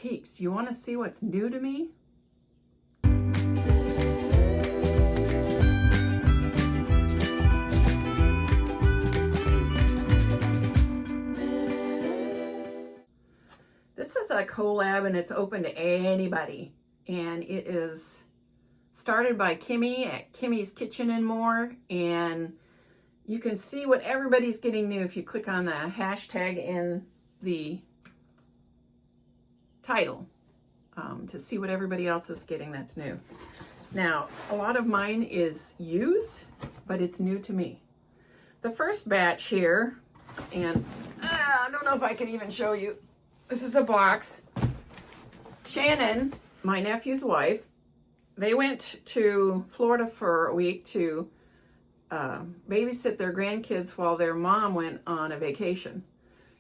Peeps, you want to see what's new to me? This is a collab and it's open to anybody. And it is started by Kimmy at Kimmy's Kitchen and More. And you can see what everybody's getting new if you click on the hashtag in the title to see what everybody else is getting that's new. Now, a lot of mine is used, but it's new to me. The first batch here, and I don't know if I can even show you. This is a box. Shannon, my nephew's wife, they went to Florida for a week to babysit their grandkids while their mom went on a vacation.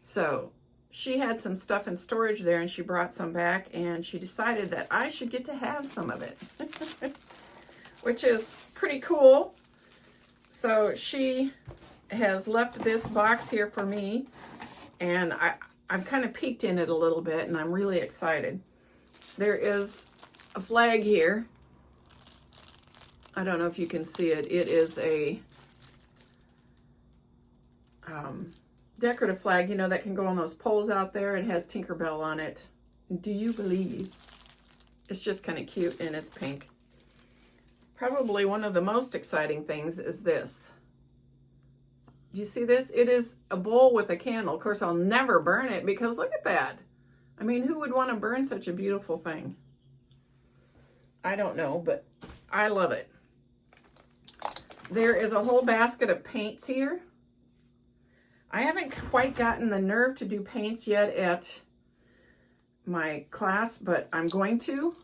So she had some stuff in storage there and she brought some back and she decided that I should get to have some of it, which is pretty cool. So she has left this box here for me and I've kind of peeked in it a little bit and I'm really excited. There is a flag here. I don't know if you can see it. It is a decorative flag, you know, that can go on those poles out there. It has Tinkerbell on it. Do you believe? It's just kind of cute and it's pink. Probably one of the most exciting things is this. Do you see this? It is a bowl with a candle. Of course, I'll never burn it because look at that. I mean, who would want to burn such a beautiful thing? I don't know, but I love it. There is a whole basket of paints here. I haven't quite gotten the nerve to do paints yet at my class, but I'm going to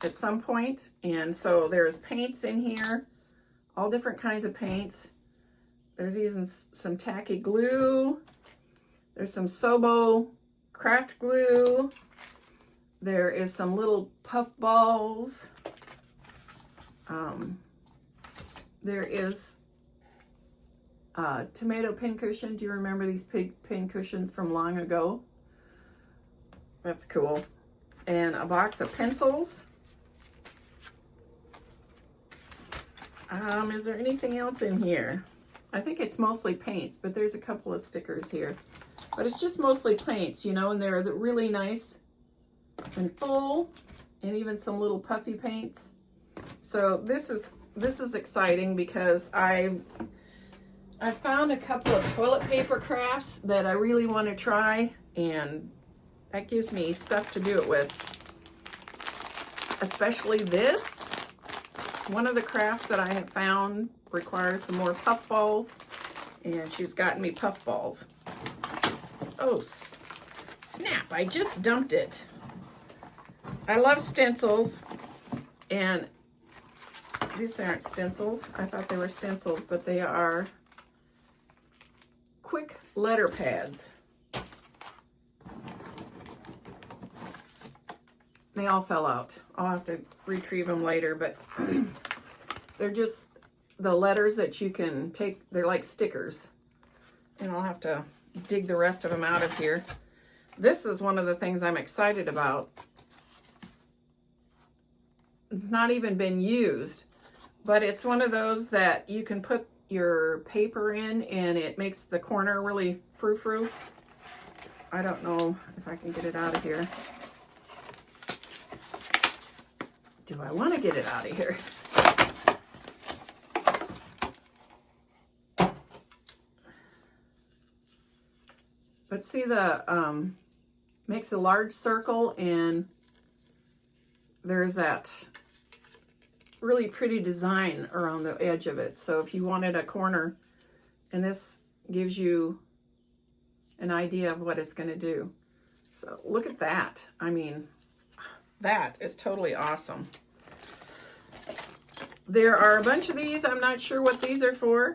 at some point. And so there's paints in here, all different kinds of paints. There's even some tacky glue. There's some Sobo craft glue. There is some little puff balls. There is tomato pin cushion. Do you remember these pin cushions from long ago? That's cool. And a box of pencils. Is there anything else in here? I think it's mostly paints, but there's a couple of stickers here. But it's just mostly paints, you know, and they're really nice and full, and even some little puffy paints. So this is exciting because I found a couple of toilet paper crafts that I really want to try, and that gives me stuff to do it with. Especially this. One of the crafts that I have found requires some more puff balls, and she's gotten me puff balls. Oh, snap, I just dumped it. I love stencils, and these aren't stencils. I thought they were stencils, but they are quick letter pads. They all fell out. I'll have to retrieve them later, but they're just the letters that you can take. They're like stickers, and I'll have to dig the rest of them out of here. This is one of the things I'm excited about. It's not even been used, but it's one of those that you can put your paper in and it makes the corner really frou-frou. I don't know if I can get it out of here. Do I want to get it out of here? Let's see, the makes a large circle and there's that really pretty design around the edge of it. So if you wanted a corner, and this gives you an idea of what it's going to do. So look at that. I mean, that is totally awesome. There are a bunch of these. I'm not sure what these are for.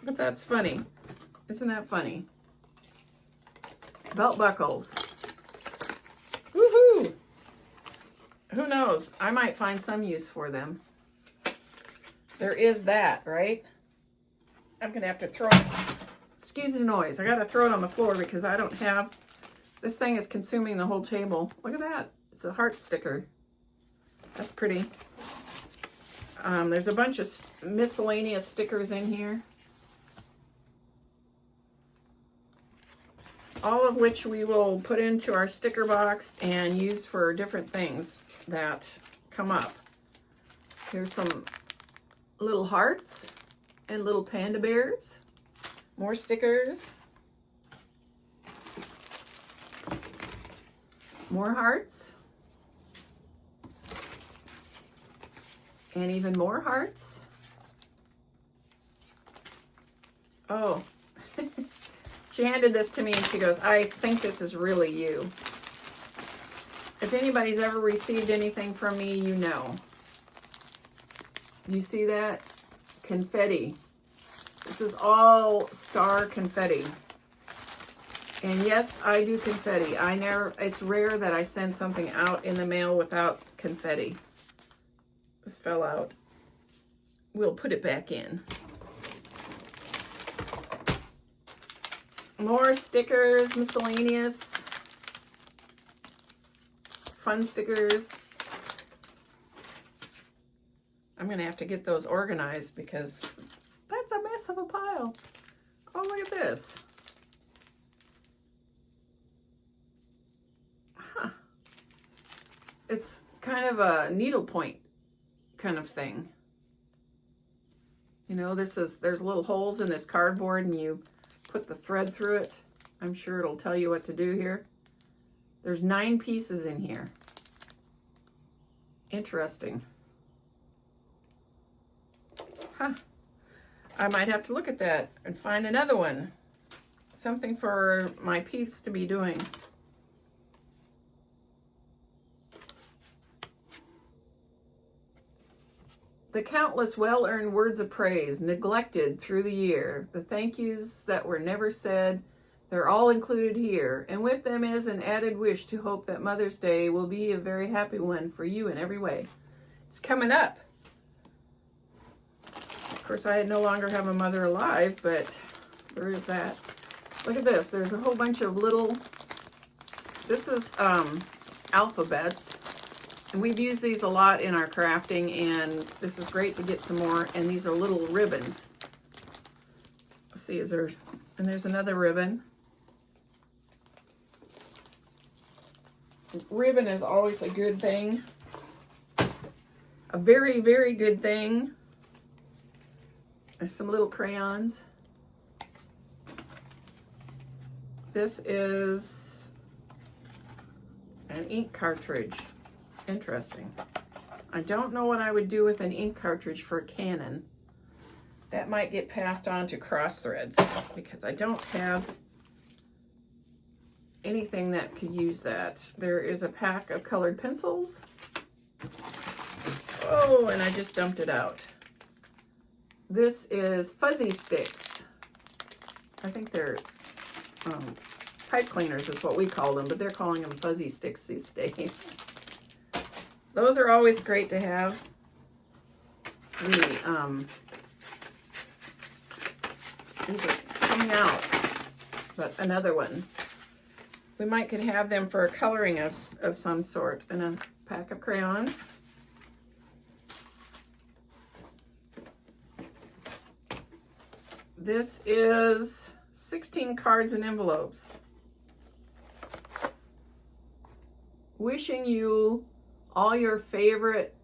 But that's funny. Isn't that funny? Belt buckles. Woohoo! Who knows? I might find some use for them. There is that, right? I'm going to have to throw it. excuse the noise. I gotta throw it on the floor because I don't have, this thing is consuming the whole table. Look at that. It's a heart sticker. That's pretty. There's a bunch of miscellaneous stickers in here. All of which we will put into our sticker box and use for different things that come up. Here's some little hearts and little panda bears. More stickers. More hearts. And even more hearts. Oh. She handed this to me and she goes, I think this is really you. If anybody's ever received anything from me, you know. You see that? Confetti. This is all star confetti. And yes, I do confetti. It's rare that I send something out in the mail without confetti. This fell out. We'll put it back in. More stickers, miscellaneous. Fun stickers. I'm going to have to get those organized because that's a mess of a pile. Oh, look at this. Huh. It's kind of a needlepoint kind of thing. You know, there's little holes in this cardboard and you put the thread through it. I'm sure it'll tell you what to do here. There's 9 pieces in here. Interesting. Huh. I might have to look at that and find another one. Something for my peeps to be doing. The countless well-earned words of praise neglected through the year, the thank yous that were never said, they're all included here. And with them is an added wish to hope that Mother's Day will be a very happy one for you in every way. It's coming up. Of course, I no longer have a mother alive, but there is that. Look at this. There's a whole bunch of little, this is alphabets. And we've used these a lot in our crafting, and this is great to get some more. And these are little ribbons. Let's see, there's another ribbon. Ribbon is always a good thing. A very, very good thing. There's some little crayons. This is an ink cartridge. Interesting. I don't know what I would do with an ink cartridge for Canon. That might get passed on to cross threads because I don't have anything that could use that. There is a pack of colored pencils. Oh, and I just dumped it out. This is fuzzy sticks. I think they're pipe cleaners is what we call them, but they're calling them fuzzy sticks these days. Those are always great to have. These are coming out, but another one. We might could have them for a coloring of some sort. And a pack of crayons. This is 16 cards and envelopes. Wishing you all your favorite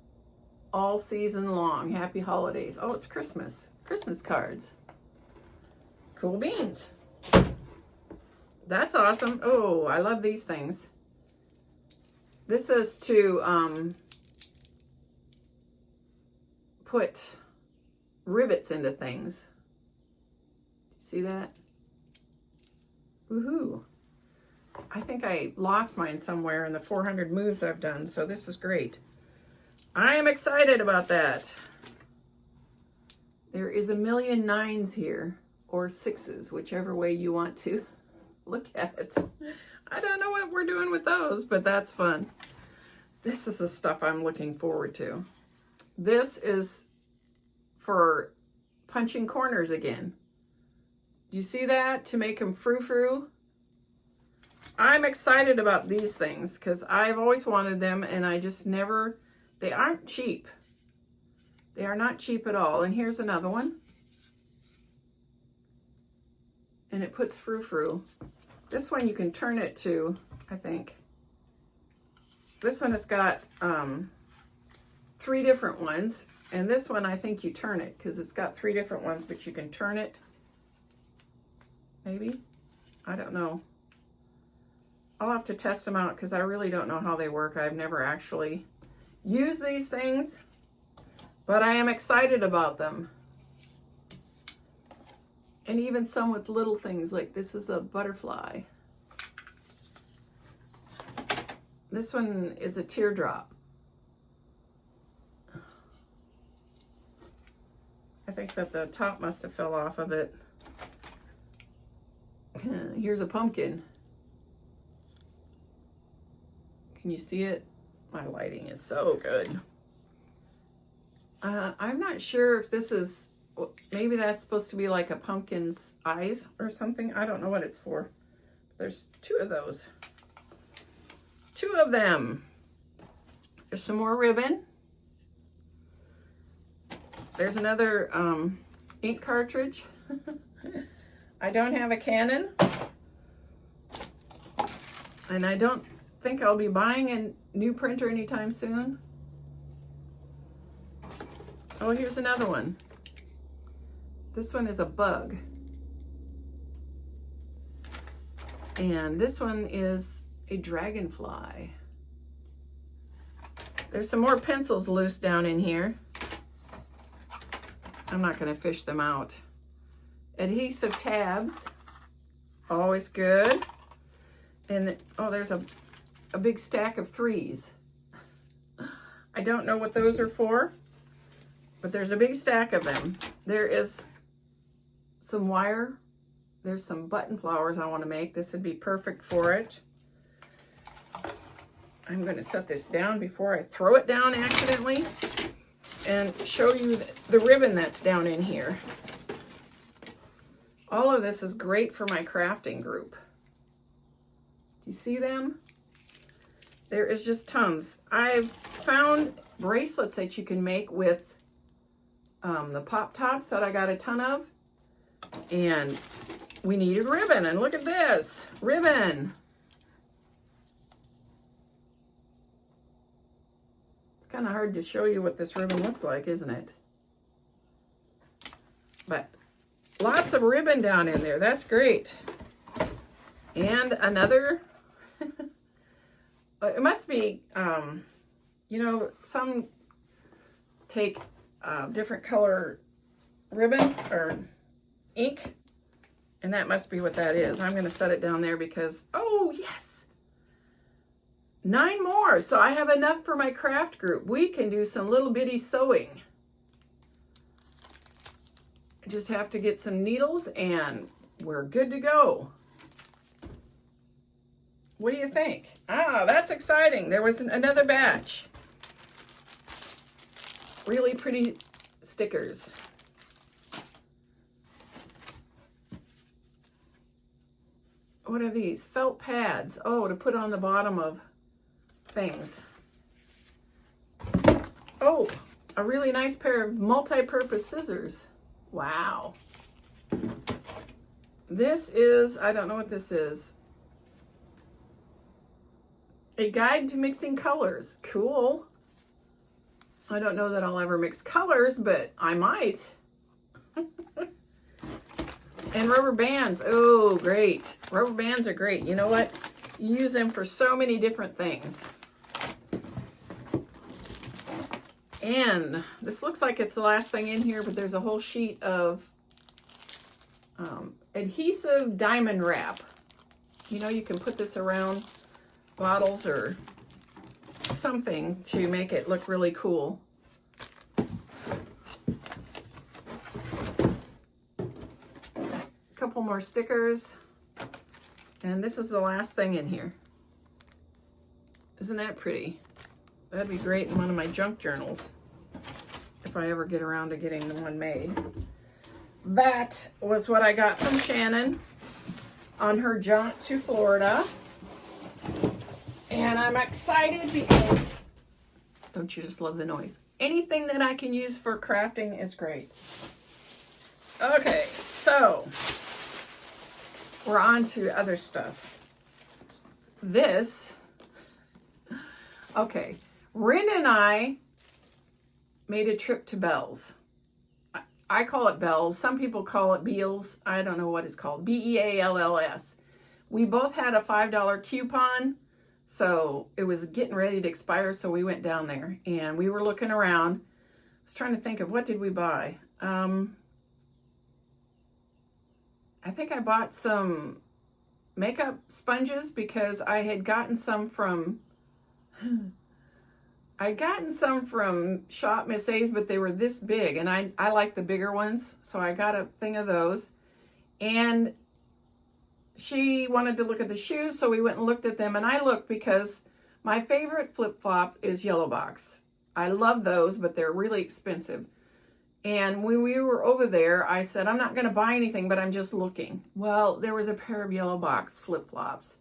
all season long. Happy holidays. Oh, it's Christmas. Christmas cards. Cool beans. That's awesome. Oh, I love these things. This is to put rivets into things. See that? Woohoo. I think I lost mine somewhere in the 400 moves I've done, so this is great. I am excited about that. There is a million 9s here, or 6s, whichever way you want to look at it. I don't know what we're doing with those, but that's fun. This is the stuff I'm looking forward to. This is for punching corners again. You see that? To make them frou-frou. I'm excited about these things because I've always wanted them and I just never, they aren't cheap. They are not cheap at all. And here's another one. And it puts frou-frou. This one you can turn it to, I think. This one has got 3 different ones. And this one, I think you turn it because it's got 3 different ones, but you can turn it. Maybe? I don't know. I'll have to test them out because I really don't know how they work. I've never actually used these things, but I am excited about them. And even some with little things, like this is a butterfly. This one is a teardrop. I think that the top must have fell off of it. Here's a pumpkin. Can you see it? My lighting is so good. I'm not sure if this is, maybe that's supposed to be like a pumpkin's eyes or something. I don't know what it's for. There's 2 of those. 2 of them. There's some more ribbon. There's another ink cartridge. I don't have a Canon. And I don't think I'll be buying a new printer anytime soon. Oh, here's another one. This one is a bug. And this one is a dragonfly. There's some more pencils loose down in here. I'm not going to fish them out. Adhesive tabs. Always good. And, oh, there's a big stack of 3s. I don't know what those are for, but there's a big stack of them. There is some wire. There's some button flowers I want to make. This would be perfect for it. I'm going to set this down before I throw it down accidentally and show you the ribbon that's down in here. All of this is great for my crafting group. You see them? There is just tons. I've found bracelets that you can make with the pop tops that I got a ton of. And we needed ribbon. And look at this. Ribbon. It's kind of hard to show you what this ribbon looks like, isn't it? But lots of ribbon down in there. That's great. And another... It must be, you know, some take different color ribbon or ink, and that must be what that is. I'm going to set it down there because, oh, yes, 9 more. So I have enough for my craft group. We can do some little bitty sewing. I just have to get some needles and we're good to go. What do you think? Ah, that's exciting. There was another batch. Really pretty stickers. What are these? Felt pads. Oh, to put on the bottom of things. Oh, a really nice pair of multi-purpose scissors. Wow. This is, I don't know what this is. A guide to mixing colors. Cool. I don't know that I'll ever mix colors, but I might. And rubber bands. Oh, great. Rubber bands are great. You know what? You use them for so many different things. And this looks like it's the last thing in here, but there's a whole sheet of adhesive diamond wrap. You know, you can put this around bottles or something to make it look really cool. A couple more stickers. And this is the last thing in here. Isn't that pretty? That'd be great in one of my junk journals if I ever get around to getting the one made. that was what I got from Shannon on her jaunt to Florida. And I'm excited because, don't you just love the noise? Anything that I can use for crafting is great. Okay, so we're on to other stuff. This, okay, Rin and I made a trip to Bell's. I call it Bell's. Some people call it Beals. I don't know what it's called. Bealls. We both had a $5 coupon, so it was getting ready to expire, so we went down there and we were looking around. I was trying to think of what did we buy. I think I bought some makeup sponges because I had gotten some from Shop Miss A's, but they were this big, and I like the bigger ones, so I got a thing of those. And she wanted to look at the shoes, so we went and looked at them, and I looked because my favorite flip-flop is Yellow Box. I love those, but they're really expensive. And when we were over there, I said, I'm not going to buy anything, but I'm just looking. Well, there was a pair of Yellow Box flip-flops.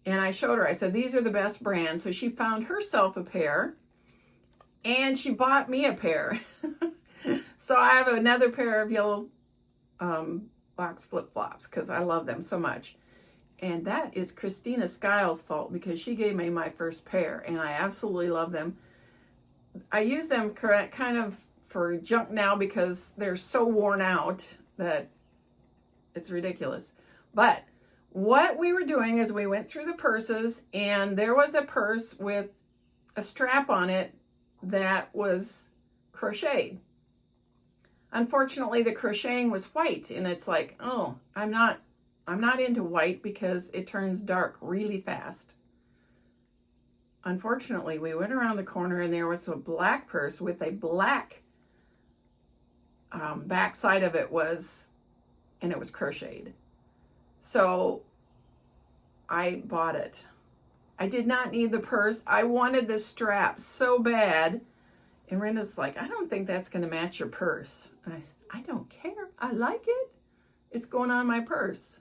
And I showed her, I said, these are the best brand. So she found herself a pair. And she bought me a pair. So I have another pair of Yellow Box flip-flops because I love them so much. And that is Christina Skiles' fault because she gave me my first pair. And I absolutely love them. I use them kind of for junk now because they're so worn out that it's ridiculous. But what we were doing is we went through the purses, and there was a purse with a strap on it that was crocheted. Unfortunately, the crocheting was white, and it's like, oh, I'm not into white because it turns dark really fast. Unfortunately, we went around the corner and there was a black purse with a black back side of it and it was crocheted. So I bought it. I did not need the purse. I wanted the strap so bad. And Renda's like, I don't think that's going to match your purse. And I said, I don't care. I like it. It's going on my purse.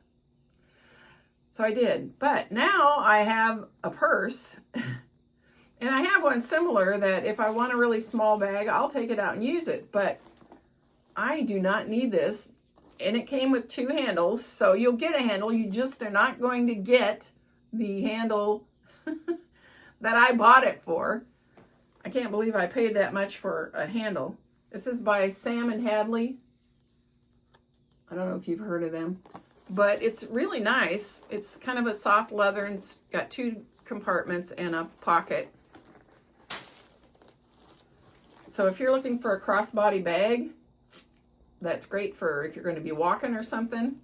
So I did. But now I have a purse. And I have one similar that if I want a really small bag, I'll take it out and use it. But I do not need this. And it came with 2 handles. So you'll get a handle. You just are not going to get the handle that I bought it for. I can't believe I paid that much for a handle. This is by Sam and Hadley. I don't know if you've heard of them, but it's really nice. It's kind of a soft leather and it's got 2 compartments and a pocket. So if you're looking for a crossbody bag, that's great for if you're going to be walking or something.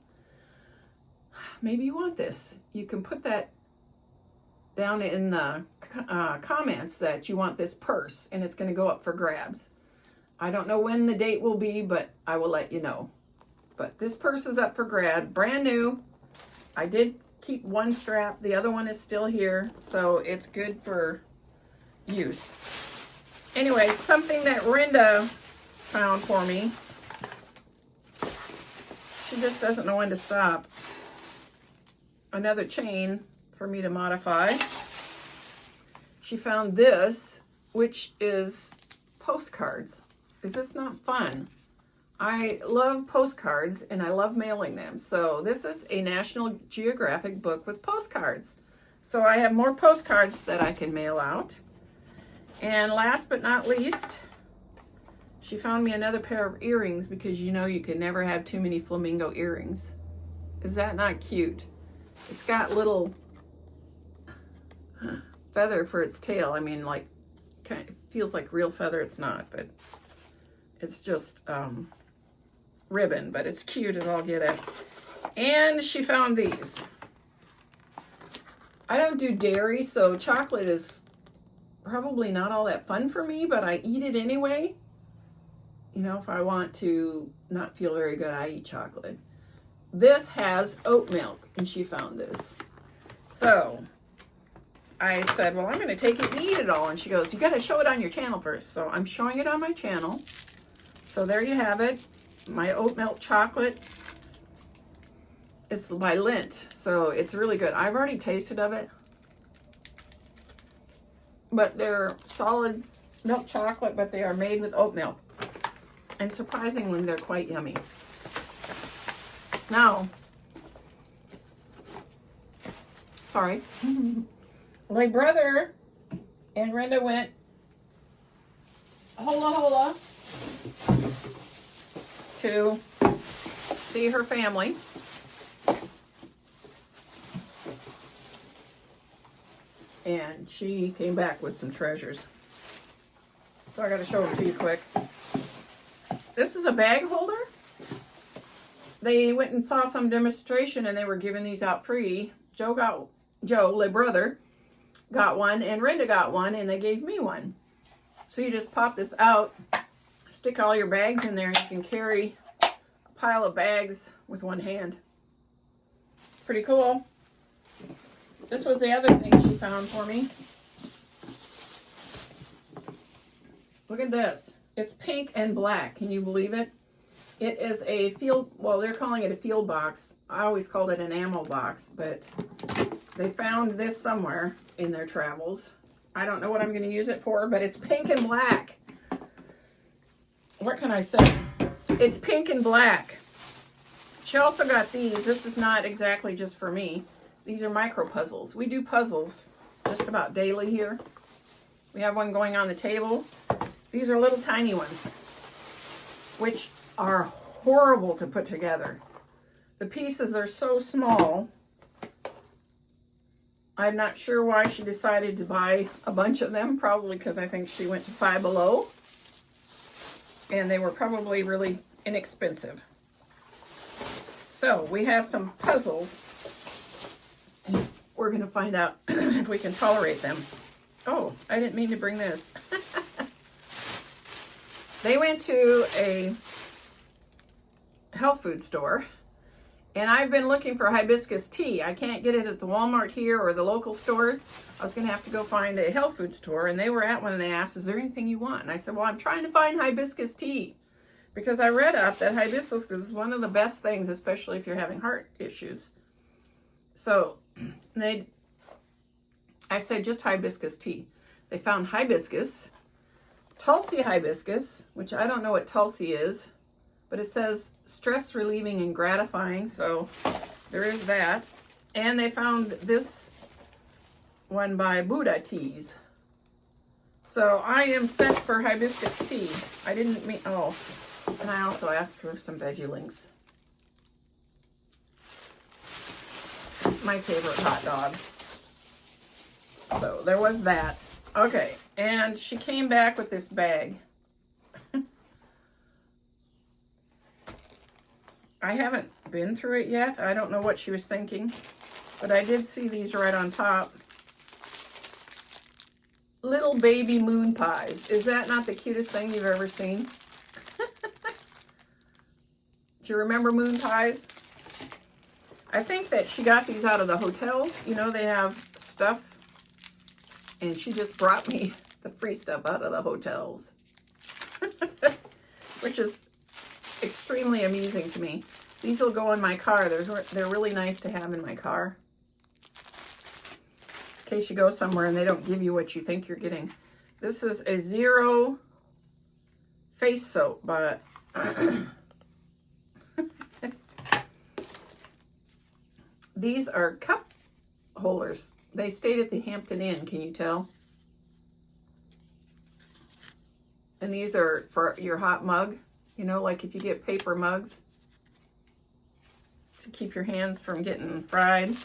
Maybe you want this. You can put that down in the comments that you want this purse, and it's going to go up for grabs. I don't know when the date will be, but I will let you know. But this purse is up for grab, brand new. I did keep one strap. The other one is still here, so it's good for use. Anyway, something that Renda found for me. She just doesn't know when to stop. Another chain for me to modify. She found this, which is postcards. Is this not fun? I love postcards and I love mailing them. So this is a National Geographic book with postcards. So I have more postcards that I can mail out. And last but not least, she found me another pair of earrings because you know you can never have too many flamingo earrings. Is that not cute? It's got little feather for its tail. I mean, like, kind of feels like real feather. It's not, but it's just ribbon, but it's cute as all get it. And she found these. I don't do dairy, so chocolate is probably not all that fun for me, but I eat it anyway. You know, if I want to not feel very good, I eat chocolate. This has oat milk, and she found this. So I said, well, I'm going to take it and eat it all. And she goes, you got to show it on your channel first. So I'm showing it on my channel. So there you have it. my oat milk chocolate. It's by Lindt, so it's really good. I've already tasted of it, but they're solid milk chocolate, but they are made with oat milk. And surprisingly, they're quite yummy. Now, sorry, my brother and Brenda went hola hola to see her family. And she came back with some treasures. So I got to show them to you quick. This is a bag holder. They went and saw some demonstration and they were giving these out free. Joe, my brother, got one, and Renda got one, and they gave me one. So you just pop this out, stick all your bags in there, and you can carry a pile of bags with one hand. Pretty cool. This was the other thing she found for me. Look at this. It's pink and black. Can you believe it? It is a field, well, they're calling it a field box. I always called it an ammo box, but they found this somewhere in their travels. I don't know what I'm going to use it for, but it's pink and black. What can I say? It's pink and black. She also got these. This is not exactly just for me. These are micro puzzles. We do puzzles just about daily here. We have one going on the table. These are little tiny ones, which are horrible to put together. The pieces are so small. I'm not sure why she decided to buy a bunch of them. Probably because I think she went to Five Below. And they were probably really inexpensive. So we have some puzzles. We're going to find out if we can tolerate them. Oh, I didn't mean to bring this. They went to a health food store, and I've been looking for hibiscus tea. I can't get it at the Walmart here or the local stores. I was going to have to go find a health food store, and they were at one, and they asked, is there anything you want? And I said, well, I'm trying to find hibiscus tea, because I read up that hibiscus is one of the best things, especially if you're having heart issues. So I said, just hibiscus tea. They found hibiscus, Tulsi hibiscus, which I don't know what Tulsi is, but it says stress relieving and gratifying, so there is that. And they found this one by Buddha Teas. So I am set for hibiscus tea. I didn't mean, oh, and I also asked for some veggie links. My favorite hot dog. So there was that. Okay, and she came back with this bag. I haven't been through it yet. I don't know what she was thinking, but I did see these right on top. Little baby moon pies. Is that not the cutest thing you've ever seen? Do you remember moon pies? I think that she got these out of the hotels. You know, they have stuff, and she just brought me the free stuff out of the hotels, which is extremely amusing to me. These will go in my car. They're really nice to have in my car, in case you go somewhere and they don't give you what you think you're getting. This is a Zero face soap, but these are cup holders. They stayed at the Hampton Inn, can you tell? And these are for your hot mug. You know, like if you get paper mugs to keep your hands from getting fried.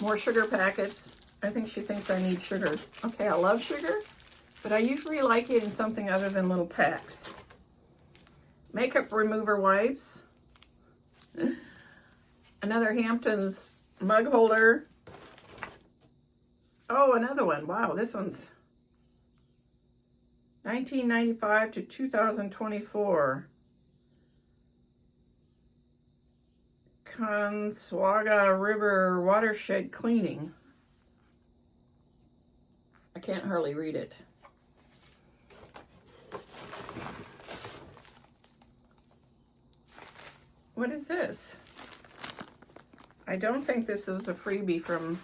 More sugar packets. I think she thinks I need sugar. Okay, I love sugar, but I usually like it in something other than little packs. Makeup remover wipes. Another Hampton's mug holder. Oh, another one. Wow, this one's 1995 to 2024. Conswaga River Watershed Cleaning. I can't hardly read it. What is this? I don't think this was a freebie from...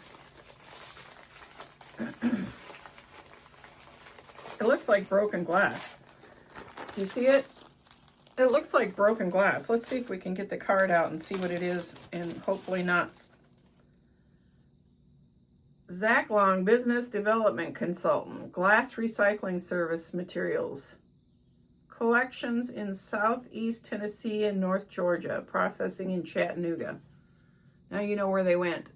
It looks like broken glass. Do you see it? It looks like broken glass. Let's see if we can get the card out and see what it is, and hopefully not. Zach Long, Business Development Consultant, Glass Recycling Service Materials. Collections in Southeast Tennessee and North Georgia. Processing in Chattanooga. Now you know where they went.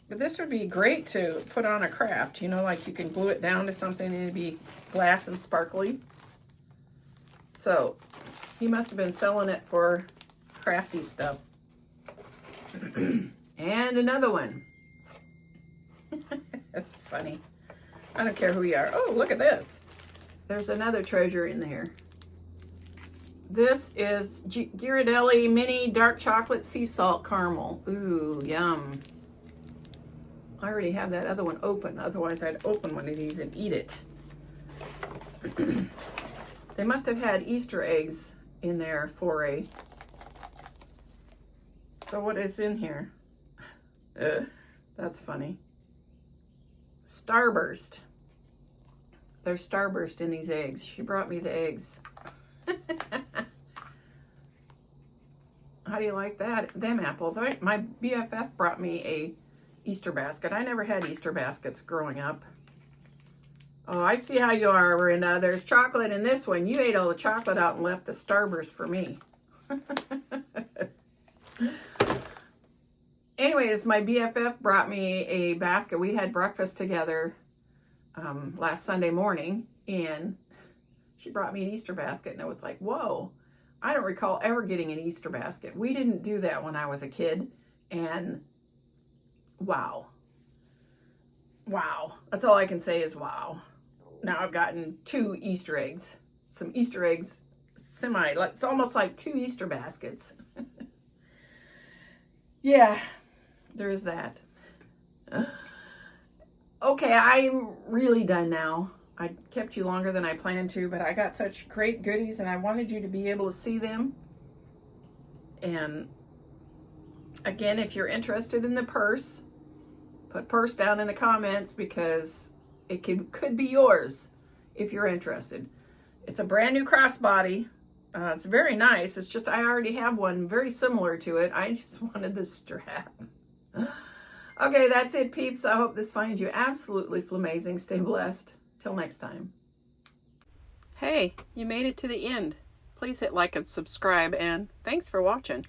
But this would be great to put on a craft. You know, like you can glue it down to something and it'd be glass and sparkly. So, he must have been selling it for crafty stuff. And another one. That's funny. I don't care who you are. Oh, look at this. There's another treasure in there. This is Ghirardelli Mini Dark Chocolate Sea Salt Caramel. Ooh, yum. I already have that other one open. Otherwise, I'd open one of these and eat it. They must have had Easter eggs in their foray. So what is in here? That's funny. Starburst. There's Starburst in these eggs. She brought me the eggs. How do you like that? Them apples. My BFF brought me a Easter basket. I never had Easter baskets growing up. Oh, I see how you are, Rinda. There's chocolate in this one. You ate all the chocolate out and left the Starburst for me. Anyways, my BFF brought me a basket. We had breakfast together last Sunday morning, and she brought me an Easter basket, and I was like, whoa, I don't recall ever getting an Easter basket. We didn't do that when I was a kid, and wow. Wow. That's all I can say is wow. Now I've gotten 2 Easter eggs. Some Easter eggs, it's almost like 2 Easter baskets. Yeah, there is that. Okay, I'm really done now. I kept you longer than I planned to, but I got such great goodies and I wanted you to be able to see them. And again, if you're interested in the purse, put purse down in the comments because it could be yours if you're interested. It's a brand new crossbody. It's very nice. It's just I already have one very similar to it. I just wanted the strap. Okay, that's it, peeps. I hope this finds you absolutely flamazing. Stay blessed. Till next time. Hey, you made it to the end. Please hit like and subscribe, and thanks for watching.